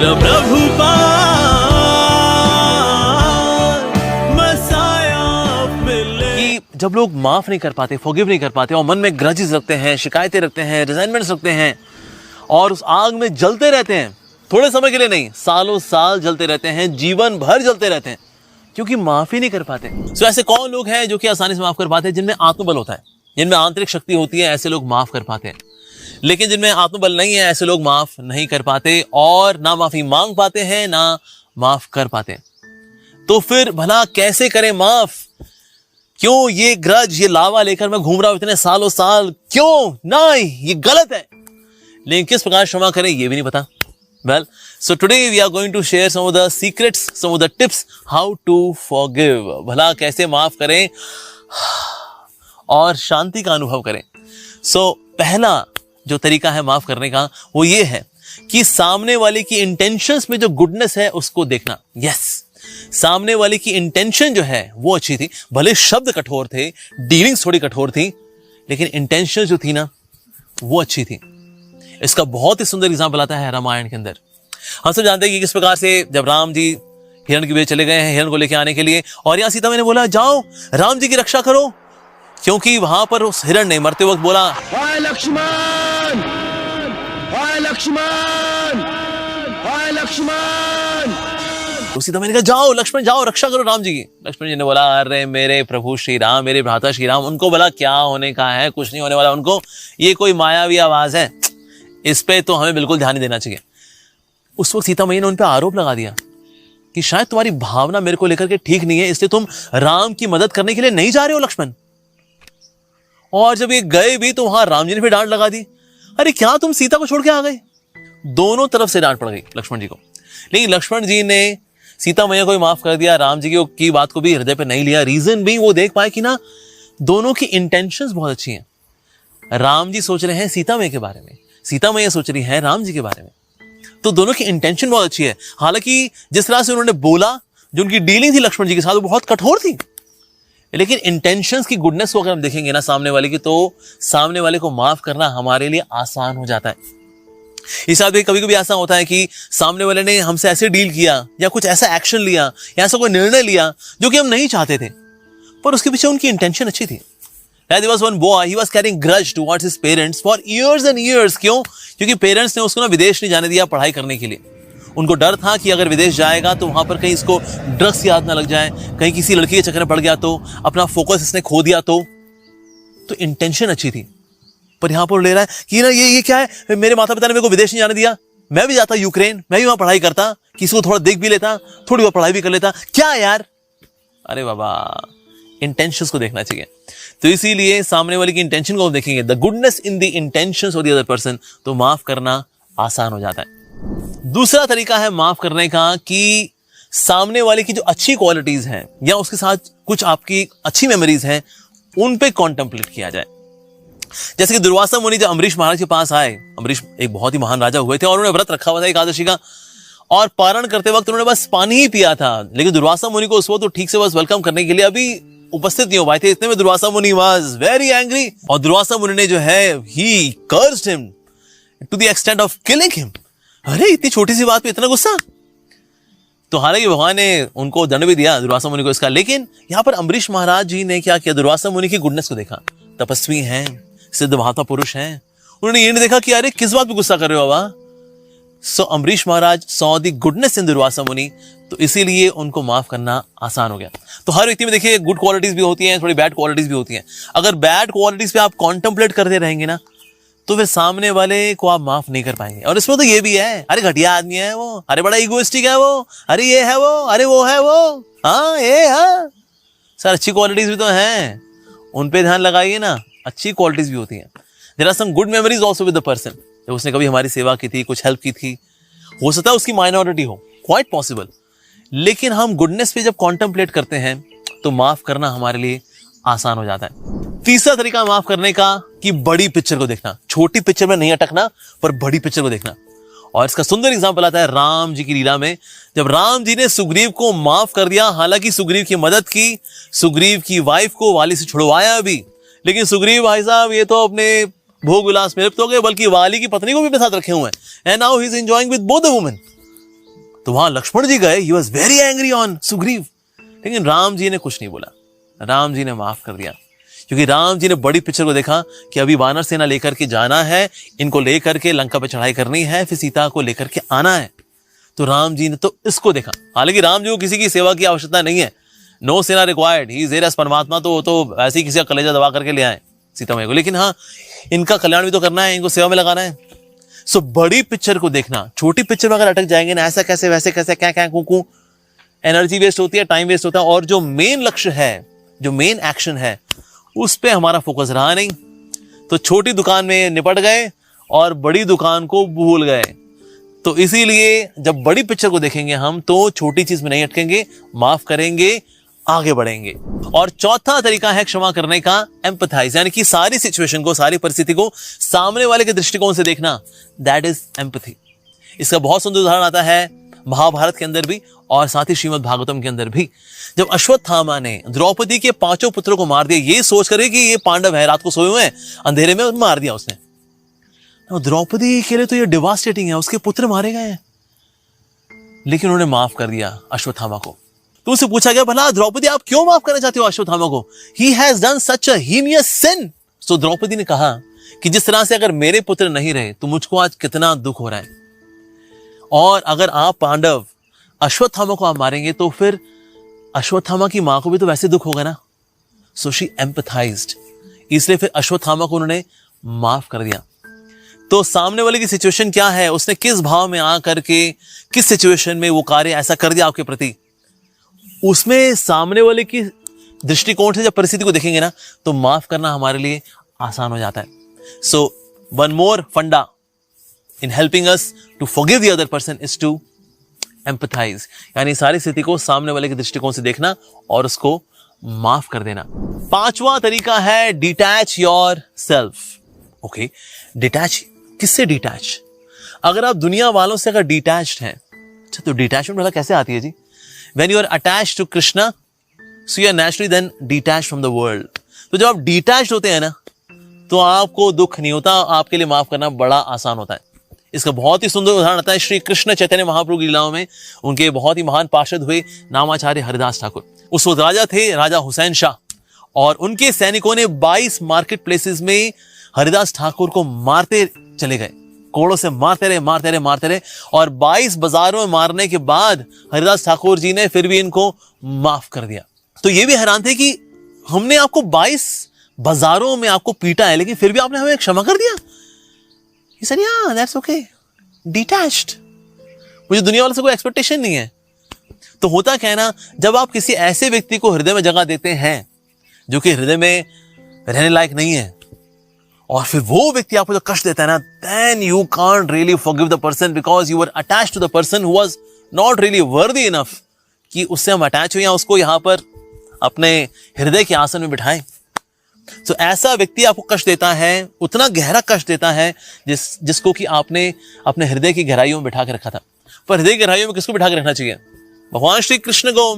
Srila Prabhupada Messiah मिले। कि जब लोग माफ नहीं कर पाते, फॉरगिव नहीं कर पाते और मन में ग्रजेस रखते हैं, शिकायतें रखते हैं, रिजाइनमेंट्स रखते हैं और उस आग में जलते रहते हैं, थोड़े समय के लिए नहीं, सालों साल जलते रहते हैं, जीवन भर जलते रहते हैं, क्योंकि माफ ही नहीं कर पाते। सो ऐसे कौन लोग हैं जो कि आसानी से माफ कर पाते हैं? जिनमें आत्मबल होता है, जिनमें आंतरिक शक्ति होती है, ऐसे लोग माफ कर पाते हैं। लेकिन जिनमें आत्मबल नहीं है, ऐसे लोग माफ नहीं कर पाते और ना माफी मांग पाते हैं, ना माफ कर पाते हैं। तो फिर भला कैसे करें माफ? क्यों ये ग्रज, ये लावा लेकर मैं घूम रहा हूं इतने सालों साल? क्यों? नहीं, ये गलत है। लेकिन किस प्रकार क्षमा करें ये भी नहीं पता। Well, so today we are going to share some of the secrets, some of the tips how to forgive. भला कैसे माफ करें और शांति का अनुभव करें। So पहला जो तरीका है माफ करने का वो ये है कि सामने वाले की इंटेंशंस में जो गुडनेस है उसको देखना। Yes, सामने वाले की इंटेंशन जो है वो अच्छी थी, भले शब्द कठोर थे, डीलिंग्स थोड़ी कठोर थी, लेकिन इंटेंशन जो थी ना वो अच्छी थी। इसका बहुत ही सुंदर एग्जाम्पल आता है रामायण के अंदर। हम सब जानते हैं कि किस प्रकार से जब राम जी हिरण के बेच चले गए हैं हिरण को लेकर आने के लिए, और यहाँ सीता मैया ने बोला जाओ राम जी की रक्षा करो, क्योंकि वहां पर उस हिरण ने मरते वक्त बोला हाय लक्ष्मण, हाय लक्ष्मण, हाय लक्ष्मण। तो सीता मैया ने कहा जाओ लक्ष्मण जाओ रक्षा करो राम जी की। लक्ष्मण जी ने बोला अरे मेरे प्रभु श्री राम, मेरे भ्राता श्री राम, उनको बोला क्या होने का है, कुछ नहीं होने वाला उनको, ये कोई मायावी आवाज है, इस पे तो हमें बिल्कुल ध्यान नहीं देना चाहिए। उस वक्त सीता मैया ने उन पे आरोप लगा दिया कि शायद तुम्हारी भावना मेरे को लेकर के ठीक नहीं है, इसलिए तुम राम की मदद करने के लिए नहीं जा रहे हो लक्ष्मण। और जब ये गए भी तो वहां राम जी ने भी डांट लगा दी, अरे क्या तुम सीता को छोड़ के आ गए। दोनों तरफ से डांट पड़ गई लक्ष्मण जी को। लेकिन लक्ष्मण जी ने सीता मैया को भी माफ कर दिया, राम जी की बात को भी हृदय पे नहीं लिया। रीजन भी वो देख पाए कि ना दोनों की इंटेंशंस बहुत अच्छी हैं। राम जी सोच रहे हैं सीता मैया के बारे में, सीता मैया सोच रही है राम जी के बारे में, तो दोनों की इंटेंशन बहुत अच्छी है। हालांकि जिस तरह से उन्होंने बोला, जो उनकी डीलिंग थी लक्ष्मण जी के साथ वो बहुत कठोर थी, लेकिन इंटेंशंस की गुडनेस को अगर हम देखेंगे ना सामने वाले की, तो सामने वाले को माफ करना हमारे लिए आसान हो जाता है। इस साथ भी कभी कभी ऐसा होता है कि सामने वाले ने हमसे ऐसे डील किया या कुछ ऐसा एक्शन लिया या ऐसा कोई निर्णय लिया जो कि हम नहीं चाहते थे, पर उसके पीछे उनकी इंटेंशन अच्छी थी। There was one boy, he was carrying grudge towards his parents for years and years. क्यों? क्योंकि पेरेंट्स ने उसको ना विदेश नहीं जाने दिया पढ़ाई करने के लिए। उनको डर था कि अगर विदेश जाएगा तो वहां पर कहीं इसको ड्रग्स की आदत ना लग जाए, कहीं किसी लड़की के चक्कर में पड़ गया तो, अपना फोकस इसने खो दिया तो इंटेंशन अच्छी थी। पर यहां पर ले रहा है कि ना ये क्या है, मेरे माता पिता ने मेरे को विदेश नहीं जाने दिया, मैं भी जाता यूक्रेन, मैं भी वहां पढ़ाई करता, किसी को थोड़ा देख भी लेता, थोड़ी बहुत पढ़ाई भी कर लेता, क्या यार। अरे बाबा, इंटेंशंस को देखना चाहिए। तो इसीलिए सामने वाले की इंटेंशन को देखेंगे, the goodness in the intentions of the other person, तो माफ करना आसान हो जाता है। दूसरा तरीका है माफ करने का कि सामने वाले की जो अच्छी क्वालिटीज हैं या उसके साथ कुछ आपकी अच्छी मेमोरीज हैं उन पे कॉन्टेम्पलेट किया जाए। जैसे कि दुर्वासा मुनि जब अम्बरीश महाराज के पास आए, अम्बरीश एक बहुत ही महान राजा हुए थे और उन्होंने व्रत रखा हुआ था एकादशी का, और पारण करते वक्त उन्होंने बस पानी ही पिया था, लेकिन दुर्वासा मुनि को उस वक्त तो ठीक से बस वेलकम करने के लिए अभी उपस्थित नहीं हो पाए थे। इतने में दुर्वासा मुनि वाज वेरी एंग्री, और दुर्वासा मुनि ने जो है he cursed him to the extent of killing him. अरे इतनी छोटी सी बात पे इतना गुस्सा। तो हालांकि भगवान ने उनको दंड भी दिया दुर्वासा मुनि को इसका, लेकिन यहाँ पर अम्बरीश महाराज जी ने क्या किया, दुर्वासा मुनि की गुडनेस को देखा, तपस्वी हैं, सिद्ध महात्मा पुरुष हैं, उन्होंने ये नहीं देखा कि अरे किस बात पे गुस्सा कर रहे हो बाबा। So Ambarish Maharaj saw the goodness in Durvasa Muni, तो इसीलिए उनको माफ करना आसान हो गया। तो हर व्यक्ति में देखिए गुड क्वालिटीज भी होती हैं, थोड़ी बैड क्वालिटीज भी होती हैं। अगर बैड क्वालिटीज पे आप कॉन्टेम्पलेट करते रहेंगे ना, तो फिर सामने वाले को आप माफ नहीं कर पाएंगे। और इसमें तो ये भी है, अरे घटिया आदमी है वो, अरे बड़ा इगोइस्टिक है वो, अरे ये है वो, अरे वो है वो, हाँ ये हाँ। सर अच्छी क्वालिटीज भी तो हैं, उन पे ध्यान लगाइए ना, अच्छी क्वालिटीज भी होती हैं। There are some good memories also with the person. जब उसने कभी हमारी सेवा की थी, कुछ हेल्प की थी, हो सकता है उसकी माइनॉरिटी हो, क्वाइट पॉसिबल, लेकिन हम गुडनेस पे जब कॉन्टेम्पलेट करते हैं तो माफ करना हमारे लिए आसान हो जाता है। तीसरा तरीका माफ करने का कि बड़ी पिक्चर को देखना, छोटी पिक्चर में नहीं अटकना पर बड़ी पिक्चर को देखना। और इसका सुंदर एग्जांपल आता है राम जी की लीला में, जब राम जी ने सुग्रीव को माफ कर दिया, हालांकि सुग्रीव की मदद की, सुग्रीव की वाइफ को वाली से छुड़वाया भी, लेकिन सुग्रीव भाई साहब ये तो अपने भोग विलास में लिप्त हो गए, बल्कि वाली की पत्नी को भी अपने साथ रखे हुए हैं, and now he is enjoying with both the women. तो वहां लक्ष्मण जी गए, he was very angry on Sugriva, लेकिन राम जी ने कुछ नहीं बोला, राम जी ने माफ कर दिया, क्योंकि राम जी ने बड़ी पिक्चर को देखा कि अभी वानर सेना लेकर के जाना है, इनको लेकर के लंका पे चढ़ाई करनी है, फिर सीता को लेकर के आना है। तो राम जी ने तो इसको देखा। हालांकि राम जी को किसी की सेवा की आवश्यकता नहीं है, नो सेना required, he is there as परमात्मा, तो ऐसे ही किसी का कलेजा दबा करके ले आए सीता मैया को, लेकिन हाँ इनका कल्याण भी तो करना है, इनको सेवा में लगाना है। सो बड़ी पिक्चर को देखना, छोटी पिक्चर में अगर अटक जाएंगे ना, ऐसा कैसे वैसे कैसे क्या क्या कूकू, एनर्जी वेस्ट होती है, टाइम वेस्ट होता है, और जो मेन लक्ष्य है, जो मेन एक्शन है, उस पे हमारा फोकस रहा नहीं, तो छोटी दुकान में निपट गए और बड़ी दुकान को भूल गए। तो इसीलिए जब बड़ी पिक्चर को देखेंगे हम, तो छोटी चीज में नहीं अटकेंगे, माफ करेंगे, आगे बढ़ेंगे। और चौथा तरीका है क्षमा करने का, एम्पथाइज, यानी कि सारी सिचुएशन को, सारी परिस्थिति को सामने वाले के दृष्टिकोण से देखना, दैट इज एम्पथी। इसका बहुत सुंदर उदाहरण आता है महाभारत के अंदर भी और साथ ही श्रीमद् भागवतम के अंदर भी। जब अश्वत्थामा ने द्रौपदी के 5 पुत्रों को मार दिया, ये सोच कर कि ये पांडव है, रात को सोए हुए हैं, अंधेरे में मार दिया उसने। द्रौपदी के लिए तो ये डिवास्टेटिंग है, उसके पुत्र मारे गए हैं, लेकिन उन्होंने माफ कर दिया अश्वत्थामा को। तो उससे पूछा गया, भला द्रौपदी आप क्यों माफ करना चाहते हो अश्वत्थामा को? He has done such a heinous sin. So Draupadi ने कहा कि जिस तरह से अगर मेरे पुत्र नहीं रहे तो मुझको आज कितना दुख हो रहा है, और अगर आप पांडव अश्वत्थामा को आप मारेंगे तो फिर अश्वत्थामा की मां को भी तो वैसे दुख होगा ना। सो शी एम्पथाइज्ड, इसलिए फिर अश्वत्थामा को उन्होंने माफ कर दिया। तो सामने वाले की सिचुएशन क्या है, उसने किस भाव में आकर के, किस सिचुएशन में वो कार्य ऐसा कर दिया आपके प्रति, उसमें सामने वाले की दृष्टिकोण से जब परिस्थिति को देखेंगे ना, तो माफ करना हमारे लिए आसान हो जाता है। सो वन मोर फंडा in helping us to forgive the other person is to empathize, यानी सारी स्थिति को सामने वाले के दृष्टिकोण से देखना और उसको माफ कर देना। 5वां तरीका है detach your self. Okay, detach, किससे डिटैच? अगर आप दुनिया वालों से अगर डिटैच्ड हैं, अच्छा तो डिटैचमेंट वाला कैसे आती है जी? When you are attached to Krishna, so you are naturally then detached from the world. तो जब आप डिटैच्ड होते हैं ना, तो आपको दुख नहीं होता, आपके लिए माफ करना बड़ा आसान होता है। इसका बहुत ही सुंदर उदाहरण आता है श्री कृष्ण चैतन्य महाप्रभु की लीलाओं में। उनके बहुत ही महान पार्षद हुए नामाचार्य हरिदास ठाकुर। उस वक्त राजा थे, राजा हुसैन शाह, और उनके सैनिकों ने 22 मार्केट प्लेसेस में हरिदास ठाकुर को मारते चले गए, कोड़ों से मारते रहे, और 22 बाजारों में मारने के बाद हरिदास ठाकुर जी ने फिर भी इनको माफ कर दिया। तो ये भी हैरान थे कि हमने आपको 22 बाजारों में आपको पीटा है, लेकिन फिर भी आपने हमें क्षमा कर दिया। He said, yeah, that's okay. Detached. मुझे दुनिया वालों से कोई एक्सपेक्टेशन नहीं है। तो होता क्या है ना, जब आप किसी ऐसे व्यक्ति को हृदय में जगह देते हैं जो कि हृदय में रहने लायक नहीं है, और फिर वो व्यक्ति आपको जो कष्ट देता है ना, then you can't really forgive the person because you were attached to the person who was not really worthy enough कि उससे हम अटैच हो या उसको यहाँ पर अपने हृदय के आसन में बिठाएं। तो ऐसा व्यक्ति आपको कष्ट देता है, उतना गहरा कष्ट देता है जिसको कि आपने अपने हृदय की गहराइयों में बिठा के रखा था। पर हृदय की गहराइयों में किसको बिठा के रखना चाहिए? भगवान श्री कृष्ण को।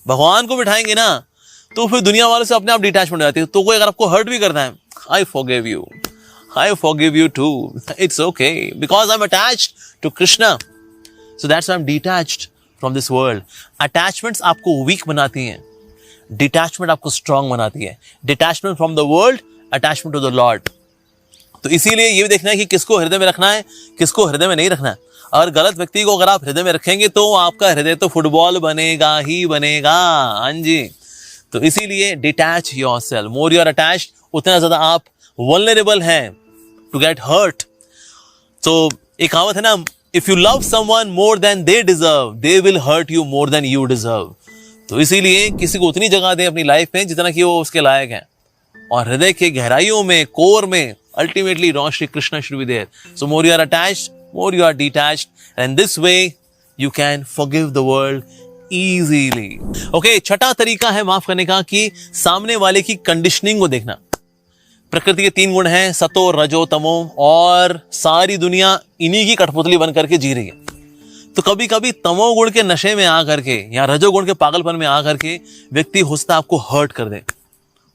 भगवान को बिठाएंगे ना, तो फिर दुनिया वालों से अपने आप डिटैचमेंट हो जाती है। तो कोई अगर आपको हर्ट भी करता है, I forgive you too, it's okay, because I am attached to Krishna, so that's why I am detached from this world. Attachments आपको वीक बनाती हैं, डिटैचमेंट आपको स्ट्रांग बनाती है। Detachment from the world, attachment to the lord. तो इसीलिए ये भी देखना है कि किसको हृदय में रखना है, किसको हृदय में नहीं रखना है। और गलत व्यक्ति को अगर आप हृदय में रखेंगे तो आपका हृदय तो फुटबॉल बनेगा ही बनेगा। हाँ जी, तो इसीलिए detach yourself. More you are attached, उतना ज्यादा आप वल्नरेबल हैं टू गेट हर्ट। तो एक कहावत है ना, if you love someone more than they deserve, they will hurt you more than you deserve. तो इसीलिए किसी को उतनी जगह दें अपनी लाइफ में जितना कि वो उसके लायक है, और हृदय के गहराइयों में, कोर में, ultimately lord Shri Krishna should be there. So more you are attached, more you are detached, and this way you can forgive the world easily. Okay, छठा तरीका है माफ करने का कि सामने वाले की कंडीशनिंग को देखना। प्रकृति के 3 गुण हैं, सतो, रजो, तमो, और सारी दुनिया इन्हीं की कठपुतली बन करके जी रही है। तो कभी कभी तमोगुण के नशे में आकर के या रजोगुण के पागलपन में आकर के व्यक्ति हो सकता है आपको हर्ट कर दे,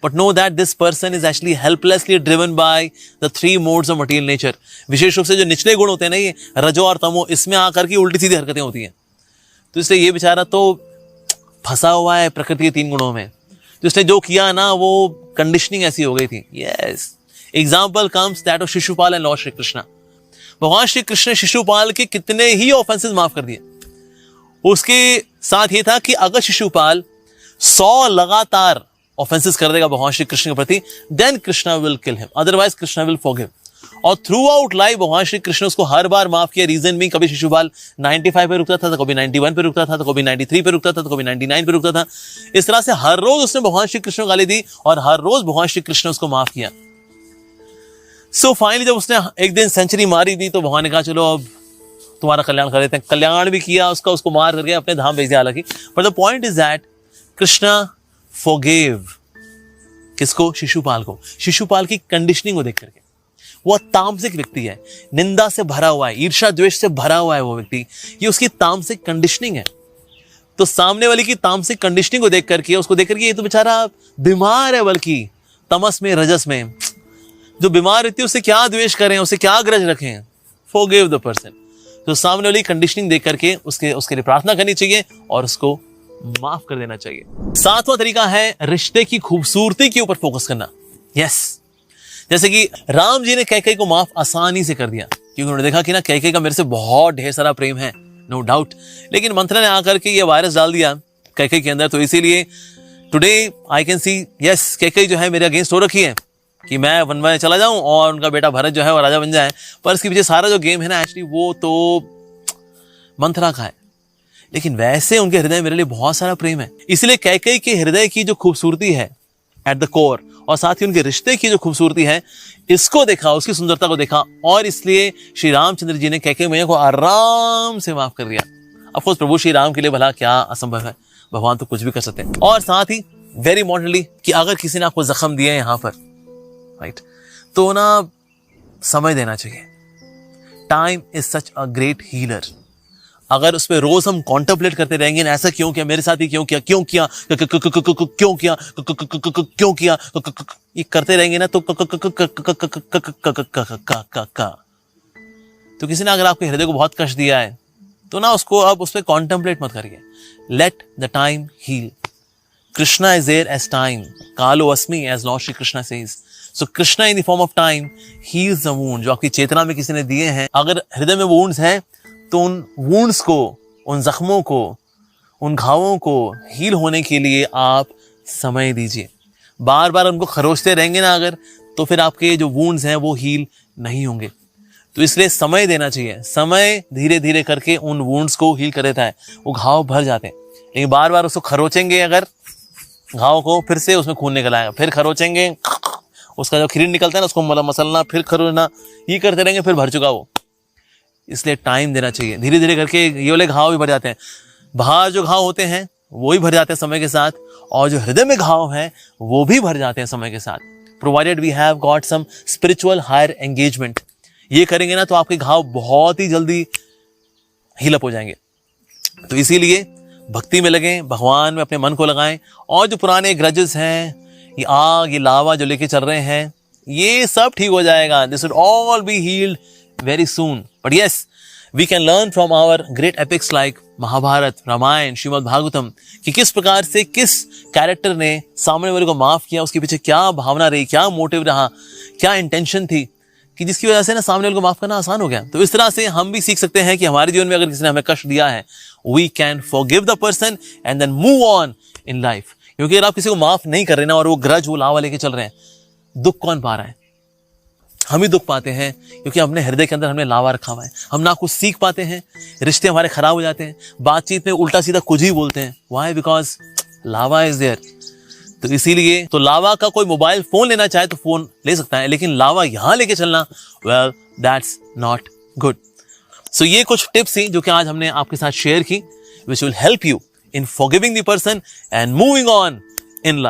but know that this person is actually helplessly driven by the 3 modes of material nature. विशेष रूप से जो निचले गुण होते हैं ना, ये रजो और तमो, इसमें आकर के उल्टी सीधी हरकतें होती हैं। तो इसलिए ये बेचारा तो फंसा हुआ है प्रकृति के 3 गुणों में। तो इसने जो किया ना, वो कंडीशनिंग ऐसी हो गई थी। Yes, example comes that of Shishupal and Lord Shri Krishna. भगवान श्री कृष्ण ने शिशुपाल के कितने ही ऑफेंसेस माफ कर दिए। उसके साथ ये था कि अगर शिशुपाल 100 लगातार ऑफेंसेस कर देगा भगवान श्री कृष्ण के प्रति, then Krishna will kill him, otherwise Krishna will forgive. और थ्रू आउट लाइफ भगवान श्री कृष्ण उसको हर बार माफ किया। रीजन भी, कभी शिशुपाल 95 पे रुकता था, तो कभी 91 पे रुकता था, तो कभी 93 पे रुकता था, तो कभी 99 पे रुकता था। इस तरह से हर रोज उसने भगवान श्री कृष्ण को गाली दी और हर रोज भगवान श्री कृष्ण उसको माफ किया। सो फाइनली जब उसने एक दिन सेंचुरी मारी दी, तो भगवान ने कहा चलो अब तुम्हारा कल्याण कर देते हैं। कल्याण भी किया उसका, उसको मार करके अपने धाम भेज दिया। हालांकि but the point is that Krishna forgive किसको? शिशुपाल को। शिशुपाल की कंडीशनिंग को देख करके, वो तामसिक व्यक्ति है, निंदा से भरा हुआ है, ईर्ष्या द्वेष से भरा हुआ है वो व्यक्ति, ये उसकी तामसिक कंडीशनिंग है। तो सामने वाले की तामसिक कंडीशनिंग को देख करके, उसको देख करके ये तो बेचारा बीमार है, बल्कि तमस में रजस में। जो बीमार व्यक्ति उससे क्या द्वेष करें, उससे क्या ग्रज रखें? Forgive the person. तो सामने वाली कंडीशनिंग देख करके उसके लिए प्रार्थना करनी चाहिए और उसको माफ कर देना चाहिए। 7वां तरीका है रिश्ते की खूबसूरती के ऊपर फोकस करना। यस, जैसे कि राम जी ने कैकेयी को माफ आसानी से कर दिया, क्योंकि उन्होंने देखा कि ना कैकेयी का मेरे से बहुत ढेर सारा प्रेम है, नो डाउट। लेकिन मंथरा ने आकर के ये वायरस डाल दिया कैकेयी के अंदर, तो इसीलिए today I can see, yes, Kaikeyi जो है मेरे अगेंस्ट हो रखी है कि मैं वन में चला जाऊं और उनका बेटा भरत जो है वो राजा बन जाए। पर इसके पीछे सारा जो गेम है ना, एक्चुअली वो तो मंथरा का है। लेकिन वैसे उनके हृदय मेरे लिए बहुत सारा प्रेम है। इसलिए कैकेयी के हृदय की जो खूबसूरती है एट द कोर, और साथ ही उनके रिश्ते की जो खूबसूरती है, इसको देखा, उसकी सुंदरता को देखा, और इसलिए श्री रामचंद्र जी ने कैकेयी मैया को आराम से माफ कर दिया। ऑफकोर्स प्रभु श्री राम के लिए भला क्या असंभव है, भगवान तो कुछ भी कर सकते हैं। और साथ ही वेरी इंपॉर्टेंटली कि अगर किसी ने आपको जख्म दिए यहां पर, राइट, तो ना समय देना चाहिए। Time is such a great healer. अगर उस पर रोज हम कॉन्टेम्पलेट करते रहेंगे ना, ऐसा क्यों किया मेरे साथ ही, क्यों किया, क्यों किया, क्यों किया, क्यों किया, ये करते रहेंगे ना, तो किसी ने अगर आपके हृदय को बहुत कष्ट दिया है, तो ना उसको अब उस पर कॉन्टेम्पलेट मत करिए। Let the time heal. Krishna is there as time. Kalo Asmi, as Lord Shri Krishna says. So Krishna in the form of time heals the wound जो आपकी चेतना में किसी ने दिए हैं। अगर हृदय में wounds हैं, तो उन wounds को, उन जख्मों को, उन घावों को हील होने के लिए आप समय दीजिए। बार बार उनको खरोचते रहेंगे ना अगर, तो फिर आपके जो wounds हैं वो हील नहीं होंगे। तो इसलिए समय देना चाहिए। समय धीरे धीरे करके उन wounds को हील कर देता है, वो घाव भर जाते हैं। लेकिन बार बार उसको खरोचेंगे अगर घाव को, फिर से उसमें खून निकल आएगा, फिर खरोचेंगे, उसका जो खीर निकलता है ना उसको मसलना, फिर खरोचना, ये करते रहेंगे, फिर भर चुका वो। इसलिए टाइम देना चाहिए। धीरे धीरे करके ये वाले घाव भी भर जाते हैं। बाहर जो घाव होते हैं वो भी भर जाते हैं समय के साथ, और जो हृदय में घाव हैं वो भी भर जाते हैं समय के साथ, provided we have got some spiritual higher engagement. ये करेंगे ना तो आपके घाव बहुत ही जल्दी हील अप हो जाएंगे। तो इसीलिए भक्ति में लगें, भगवान में अपने मन को लगाएं, और जो पुराने ग्रजेस हैं, ये आग, ये लावा जो लेके चल रहे हैं, ये सब ठीक हो जाएगा। This will all be healed very soon. But yes, we can learn from our great epics like Mahabharata, Ramayana, Shrimad Bhagavatam, कि किस प्रकार से किस कैरेक्टर ने सामने वाले को माफ किया, उसके पीछे क्या भावना रही, क्या मोटिव रहा, क्या इंटेंशन थी, कि जिसकी वजह से ना सामने वाले को माफ करना आसान हो गया। तो इस तरह से हम भी सीख सकते हैं कि हमारे जीवन में अगर किसी ने हमें कष्ट दिया है, we can forgive the person and then move on in life. क्योंकि अगर आप किसी को माफ नहीं कर रहे ना, और वो ग्रज, वो लावा लेके चल रहे हैं, दुख कौन पा रहा है? हम ही दुख पाते हैं, क्योंकि अपने हृदय के अंदर हमने लावा रखा हुआ है। हम ना कुछ सीख पाते हैं, रिश्ते हमारे खराब हो जाते हैं, बातचीत में उल्टा सीधा कुछ ही बोलते हैं। व्हाई? बिकॉज लावा इज देयर। तो इसीलिए तो लावा का कोई मोबाइल फोन लेना चाहे तो फोन ले सकता है, लेकिन लावा यहां लेके चलना, वेल, दैट्स नॉट गुड। सो ये कुछ टिप्स थी जो कि आज हमने आपके साथ शेयर की, which will help you in forgiving the person and moving on in life.